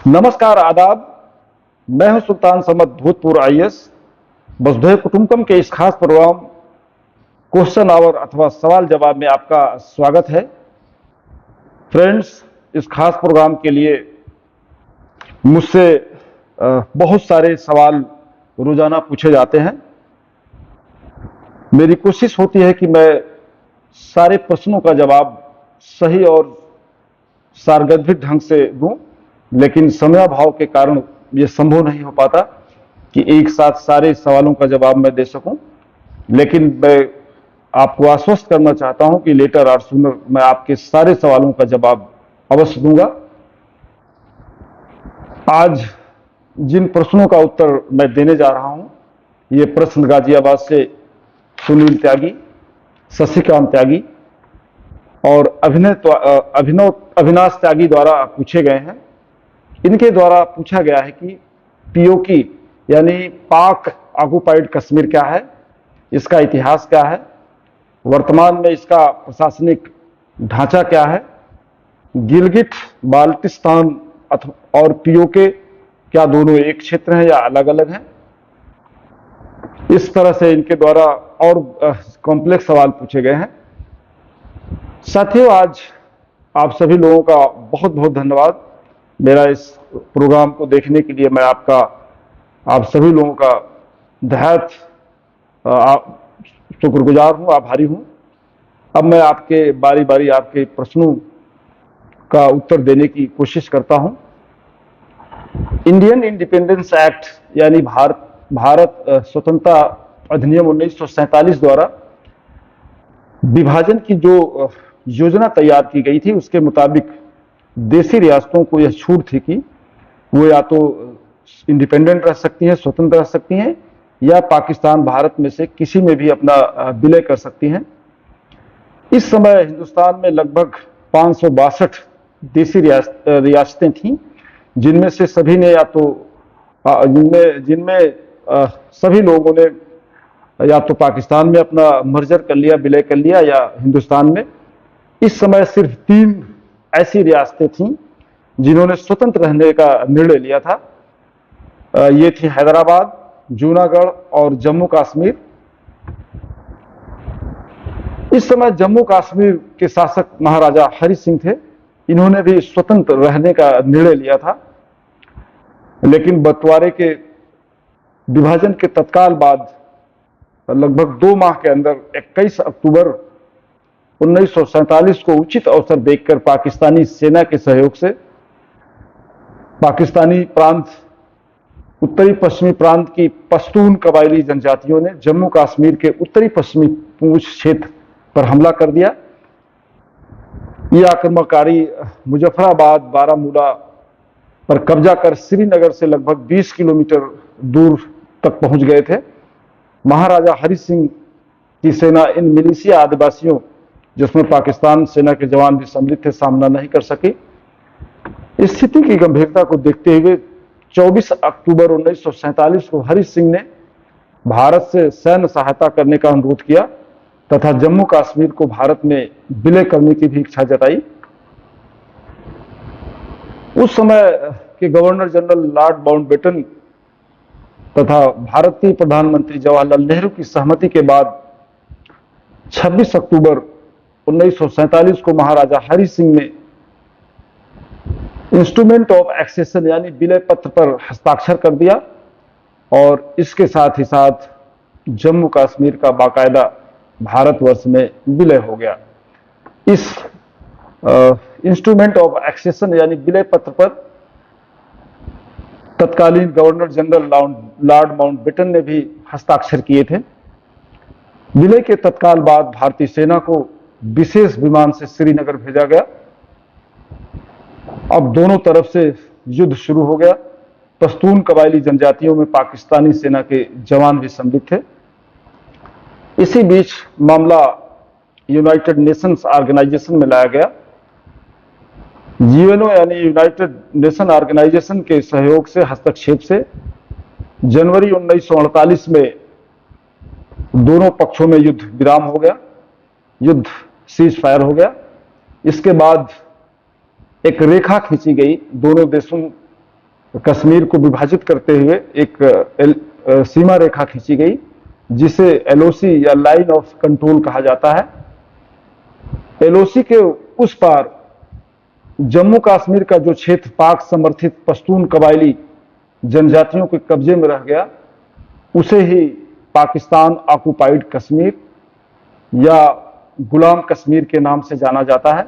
नमस्कार, आदाब। मैं हूं सुल्तान समद, भूतपूर्व आईएएस। वसुधैव कुटुंबकम के इस खास प्रोग्राम क्वेश्चन आवर अथवा सवाल जवाब में आपका स्वागत है। फ्रेंड्स, इस खास प्रोग्राम के लिए मुझसे बहुत सारे सवाल रोजाना पूछे जाते हैं। मेरी कोशिश होती है कि मैं सारे प्रश्नों का जवाब सही और सारगर्भित ढंग से दूं, लेकिन समयाभाव के कारण यह संभव नहीं हो पाता कि एक साथ सारे सवालों का जवाब मैं दे सकूं। लेकिन मैं आपको आश्वस्त करना चाहता हूं कि लेटर और सूनर मैं आपके सारे सवालों का जवाब अवश्य दूंगा। आज जिन प्रश्नों का उत्तर मैं देने जा रहा हूं, ये प्रश्न गाजियाबाद से सुनील त्यागी, शशिकांत त्यागी और अविनाश त्यागी द्वारा पूछे गए हैं। इनके द्वारा पूछा गया है कि पीओके यानी पाक ऑक्युपाइड कश्मीर क्या है, इसका इतिहास क्या है, वर्तमान में इसका प्रशासनिक ढांचा क्या है, गिलगिट बाल्टिस्तान और पीओके क्या दोनों एक क्षेत्र हैं या अलग अलग हैं। इस तरह से इनके द्वारा और कॉम्प्लेक्स सवाल पूछे गए हैं। साथियों, आज आप सभी लोगों का बहुत बहुत धन्यवाद। मेरा इस प्रोग्राम को देखने के लिए मैं आप सभी लोगों का दहात शुक्रगुजार हूं, आभारी हूं। अब मैं आपके बारी बारी आपके प्रश्नों का उत्तर देने की कोशिश करता हूं। इंडियन इंडिपेंडेंस एक्ट यानी भारत स्वतंत्रता अधिनियम 1947 द्वारा विभाजन की जो योजना तैयार की गई थी, उसके मुताबिक देशी रियासतों को यह छूट थी कि वो या तो इंडिपेंडेंट रह सकती हैं, स्वतंत्र रह सकती हैं, या पाकिस्तान भारत में से किसी में भी अपना विलय कर सकती हैं। इस समय हिंदुस्तान में लगभग 562 देशी रियासतें थीं, जिनमें से सभी ने या तो जिनमें सभी लोगों ने या तो पाकिस्तान में अपना मर्जर कर लिया, विलय कर लिया, या हिंदुस्तान में। इस समय सिर्फ 3 ऐसी रियासतें थीं जिन्होंने स्वतंत्र रहने का निर्णय लिया था। ये थी हैदराबाद, जूनागढ़ और जम्मू कश्मीर। इस समय जम्मू कश्मीर के शासक महाराजा हरि सिंह थे। इन्होंने भी स्वतंत्र रहने का निर्णय लिया था, लेकिन बंटवारे के विभाजन के तत्काल बाद लगभग 2 माह के अंदर 21 अक्टूबर 1947 को उचित अवसर देखकर पाकिस्तानी सेना के सहयोग से पाकिस्तानी प्रांत, उत्तरी पश्चिमी प्रांत की पश्तून कबायली जनजातियों ने जम्मू कश्मीर के उत्तरी पश्चिमी पूंछ क्षेत्र पर हमला कर दिया। ये आक्रमणकारी मुजफ्फराबाद, बारामूला पर कब्जा कर श्रीनगर से लगभग 20 किलोमीटर दूर तक पहुंच गए थे। महाराजा हरि सिंह की सेना इन मिलिशिया आदिवासियों, जिसमें पाकिस्तान सेना के जवान भी सम्मिलित थे, सामना नहीं कर सके। स्थिति की गंभीरता को देखते हुए 24 अक्टूबर 1947 को हरि सिंह ने भारत से सैन्य सहायता करने का अनुरोध किया तथा जम्मू कश्मीर को भारत में विलय करने की भी इच्छा जताई। उस समय के गवर्नर जनरल लॉर्ड माउंटबेटन तथा भारतीय प्रधानमंत्री जवाहरलाल नेहरू की सहमति के बाद 26 अक्टूबर 1947 को महाराजा हरि सिंह ने इंस्ट्रूमेंट ऑफ एक्सेशन यानी विलय पत्र पर हस्ताक्षर कर दिया और इसके साथ ही साथ जम्मू कश्मीर का बाकायदा भारतवर्ष में विलय हो गया। इस इंस्ट्रूमेंट ऑफ एक्सेशन यानी विलय पत्र पर तत्कालीन गवर्नर जनरल लॉर्ड माउंटबेटन ने भी हस्ताक्षर किए थे। विलय के तत्काल बाद भारतीय सेना को विशेष विमान से श्रीनगर भेजा गया। अब दोनों तरफ से युद्ध शुरू हो गया। पश्तून कबायली जनजातियों में पाकिस्तानी सेना के जवान भी सम्मिलित थे। इसी बीच मामला यूनाइटेड नेशंस ऑर्गेनाइजेशन में लाया गया। यूएनओ यानी यूनाइटेड नेशन ऑर्गेनाइजेशन के सहयोग से, हस्तक्षेप से जनवरी 1948 में दोनों पक्षों में युद्ध विराम हो गया, युद्ध सीज फायर हो गया। इसके बाद एक रेखा खींची गई दोनों देशों कश्मीर को विभाजित करते हुए एक सीमा रेखा खींची गई, जिसे एलओसी या लाइन ऑफ कंट्रोल कहा जाता है। एलओसी के उस पार जम्मू कश्मीर का जो क्षेत्र पाक समर्थित पश्तून कबायली जनजातियों के कब्जे में रह गया, उसे ही पाकिस्तान ऑक्युपाइड कश्मीर या गुलाम कश्मीर के नाम से जाना जाता है।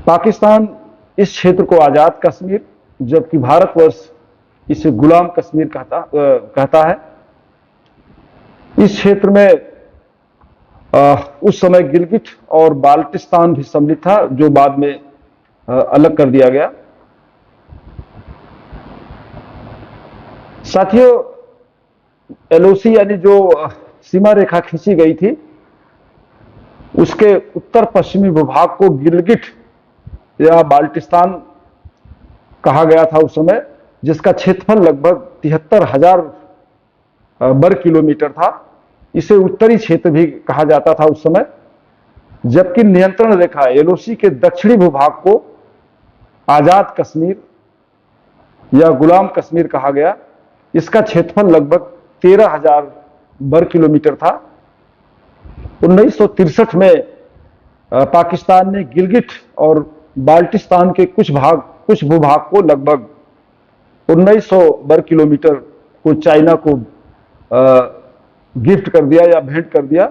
पाकिस्तान इस क्षेत्र को आजाद कश्मीर, जबकि भारतवर्ष इसे गुलाम कश्मीर कहता है। इस क्षेत्र में उस समय गिलगिट और बाल्टिस्तान भी सम्मिलित था, जो बाद में अलग कर दिया गया। साथियों, एलओसी यानी जो सीमा रेखा खींची गई थी, उसके उत्तर पश्चिमी विभाग को गिलगिट या बाल्टिस्तान कहा गया था उस समय, जिसका क्षेत्रफल लगभग 73,000 वर्ग किलोमीटर था। इसे उत्तरी क्षेत्र भी कहा जाता था उस समय, जबकि नियंत्रण रेखा एलओसी के दक्षिणी भूभाग को आजाद कश्मीर या गुलाम कश्मीर कहा गया। इसका क्षेत्रफल लगभग 13,000 वर्ग किलोमीटर था। 1963 में पाकिस्तान ने गिलगिट और बाल्टिस्तान के कुछ भूभाग को लगभग 1900 वर्ग किलोमीटर को चाइना को गिफ्ट कर दिया या भेंट कर दिया।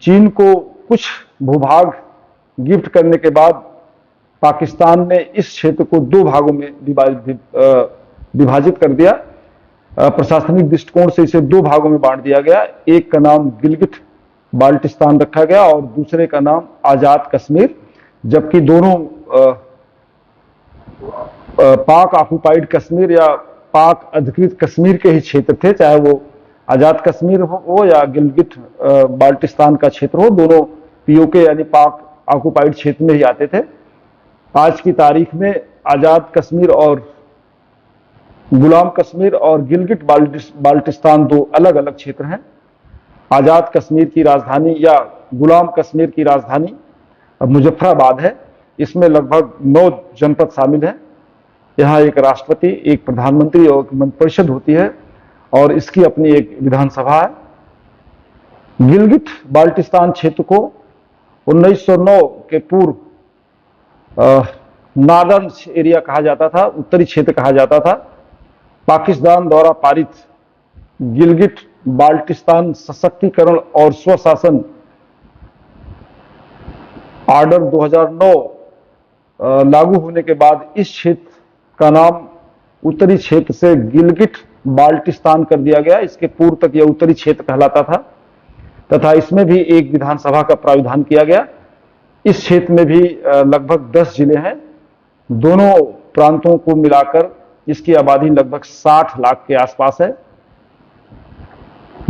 चीन को कुछ भूभाग गिफ्ट करने के बाद पाकिस्तान ने इस क्षेत्र को दो भागों में विभाजित कर दिया। प्रशासनिक दृष्टिकोण से इसे दो भागों में बांट दिया गया। एक का नाम गिलगिट बाल्टिस्तान रखा गया और दूसरे का नाम आजाद कश्मीर, जबकि दोनों पाक ऑक्युपाइड कश्मीर या पाक अधिकृत कश्मीर के ही क्षेत्र थे, चाहे वो आजाद कश्मीर हो या गिलगिट बाल्टिस्तान का क्षेत्र हो, दोनों पीओके यानी पाक ऑक्युपाइड क्षेत्र में ही आते थे। आज की तारीख में आजाद कश्मीर और गुलाम कश्मीर और गिलगिट बाल्टिस्तान दो अलग अलग क्षेत्र हैं। आजाद कश्मीर की राजधानी या गुलाम कश्मीर की राजधानी मुजफ्फराबाद है। इसमें लगभग 9 जनपद शामिल हैं। यहाँ एक राष्ट्रपति, एक प्रधानमंत्री और मंत्रिपरिषद होती है और इसकी अपनी एक विधानसभा है। गिलगिट बाल्टिस्तान क्षेत्र को 1909 के पूर्व नॉर्दर्न एरिया कहा जाता था, उत्तरी क्षेत्र कहा जाता था। पाकिस्तान द्वारा पारित गिलगिट बाल्टिस्तान सशक्तिकरण और स्वशासन ऑर्डर 2009 लागू होने के बाद इस क्षेत्र का नाम उत्तरी क्षेत्र से गिलगिट बाल्टिस्तान कर दिया गया। इसके पूर्व तक यह उत्तरी क्षेत्र कहलाता था तथा इसमें भी एक विधानसभा का प्रावधान किया गया। इस क्षेत्र में भी लगभग 10 जिले हैं। दोनों प्रांतों को मिलाकर इसकी आबादी लगभग 60 लाख के आसपास है।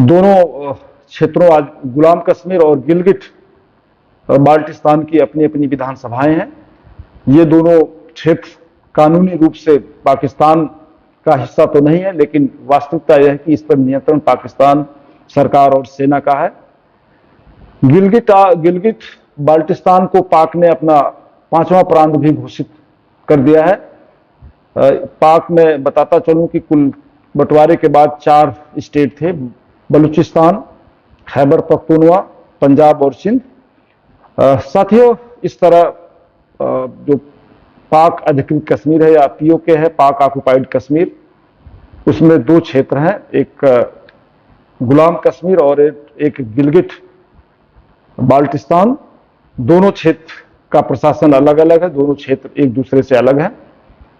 दोनों क्षेत्रों, आज गुलाम कश्मीर और गिलगिट बाल्टिस्तान की अपनी अपनी विधानसभाएं हैं। ये दोनों क्षेत्र कानूनी रूप से पाकिस्तान का हिस्सा तो नहीं है, लेकिन वास्तविकता यह है कि इस पर नियंत्रण पाकिस्तान सरकार और सेना का है। गिलगिट बाल्टिस्तान को पाक ने अपना 5वां प्रांत भी घोषित कर दिया है। पाक में बताता चलूं कि कुल बंटवारे के बाद 4 स्टेट थे: बलूचिस्तान, खैबर पख्तूनवा, पंजाब और सिंध। साथियों, इस तरह जो पाक अधिकृत कश्मीर है या पीओके है, पाक ऑक्युपाइड कश्मीर, उसमें 2 क्षेत्र हैं, एक गुलाम कश्मीर और एक गिलगिट बाल्टिस्तान। दोनों क्षेत्र का प्रशासन अलग अलग है, दोनों क्षेत्र एक दूसरे से अलग हैं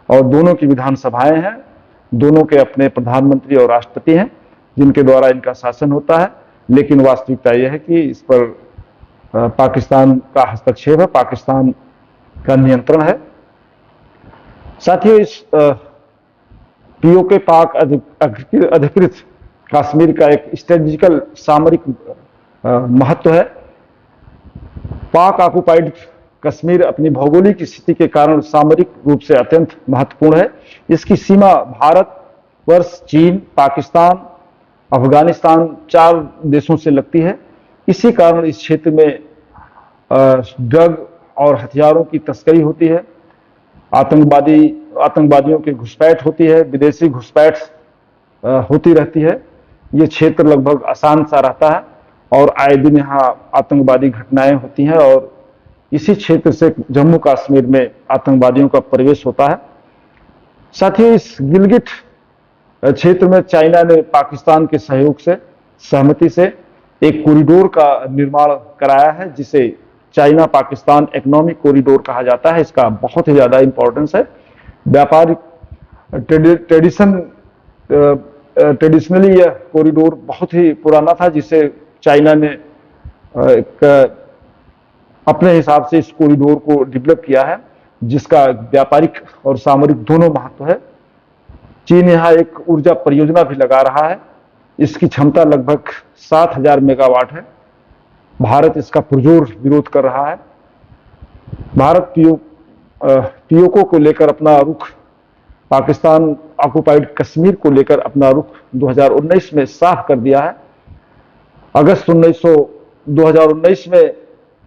और दोनों की विधानसभाएं हैं। दोनों के अपने प्रधानमंत्री और राष्ट्रपति हैं जिनके द्वारा इनका शासन होता है। लेकिन वास्तविकता यह है कि इस पर पाकिस्तान का हस्तक्षेप है, पाकिस्तान का नियंत्रण है। साथियों, इस पीओके पाक अधिकृत कश्मीर का एक स्ट्रेटेजिकल सामरिक महत्व है। पाक ऑक्युपाइड कश्मीर अपनी भौगोलिक स्थिति के कारण सामरिक रूप से अत्यंत महत्वपूर्ण है। इसकी सीमा भारत वर्ष, चीन, पाकिस्तान, अफगानिस्तान 4 देशों से लगती है। इसी कारण इस क्षेत्र में ड्रग और हथियारों की तस्करी होती है। आतंकवादी आतंकवादियों की घुसपैठ होती है, विदेशी घुसपैठ होती रहती है। ये क्षेत्र लगभग अशांत सा रहता है और आए दिन यहाँ आतंकवादी घटनाएं होती हैं और इसी क्षेत्र से जम्मू कश्मीर में आतंकवादियों का प्रवेश होता है। साथ ही इस गिलगिट क्षेत्र में चाइना ने पाकिस्तान के सहयोग से, सहमति से एक कॉरिडोर का निर्माण कराया है, जिसे चाइना पाकिस्तान इकोनॉमिक कॉरिडोर कहा जाता है। इसका बहुत ही ज्यादा इंपॉर्टेंस है। व्यापारिक ट्रेडिशनली यह कॉरिडोर बहुत ही पुराना था, जिसे चाइना ने एक अपने हिसाब से इस कॉरिडोर को डेवलप किया है, जिसका व्यापारिक और सामरिक दोनों महत्व है। चीन यहाँ एक ऊर्जा परियोजना भी लगा रहा है। इसकी क्षमता लगभग 7000 मेगावाट है। भारत इसका पुरजोर विरोध कर रहा है। भारत पीओके को लेकर अपना रुख, पाकिस्तान ऑक्युपाइड कश्मीर को लेकर अपना रुख 2019 में साफ कर दिया है। अगस्त 2019 में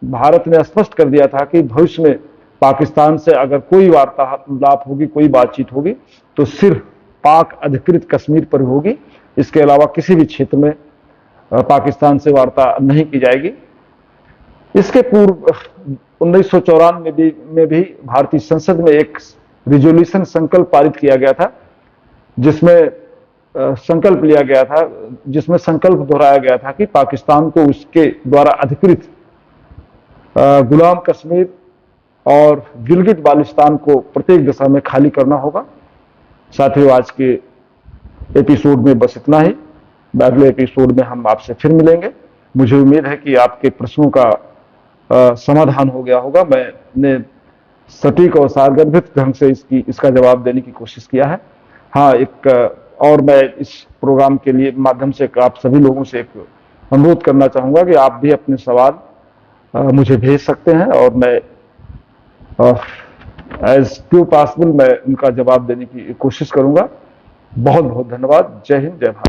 भारत ने स्पष्ट कर दिया था कि भविष्य में पाकिस्तान से अगर कोई वार्तालाप होगी, कोई बातचीत होगी, तो सिर्फ पाक अधिकृत कश्मीर पर होगी। इसके अलावा किसी भी क्षेत्र में पाकिस्तान से वार्ता नहीं की जाएगी। इसके पूर्व 1994 में भी भारतीय संसद में एक रिजोल्यूशन संकल्प पारित किया गया था, जिसमें संकल्प लिया गया था, जिसमें संकल्प दोहराया गया था कि पाकिस्तान को उसके द्वारा अधिकृत गुलाम कश्मीर और गिलगिट बाल्टिस्तान को प्रत्येक दिशा में खाली करना होगा। साथियों, आज के एपिसोड में बस इतना ही। अगले एपिसोड में हम आपसे फिर मिलेंगे। मुझे उम्मीद है कि आपके प्रश्नों का समाधान हो गया होगा। मैंने सटीक और सारगर्भित ढंग से इसका जवाब देने की कोशिश किया है। हाँ, और मैं इस प्रोग्राम के लिए माध्यम से आप सभी लोगों से एक अनुरोध करना चाहूंगा कि आप भी अपने सवाल मुझे भेज सकते हैं और मैं एज टू पॉसिबल मैं उनका जवाब देने की कोशिश करूंगा। बहुत बहुत धन्यवाद। जय हिंद, जय भारत।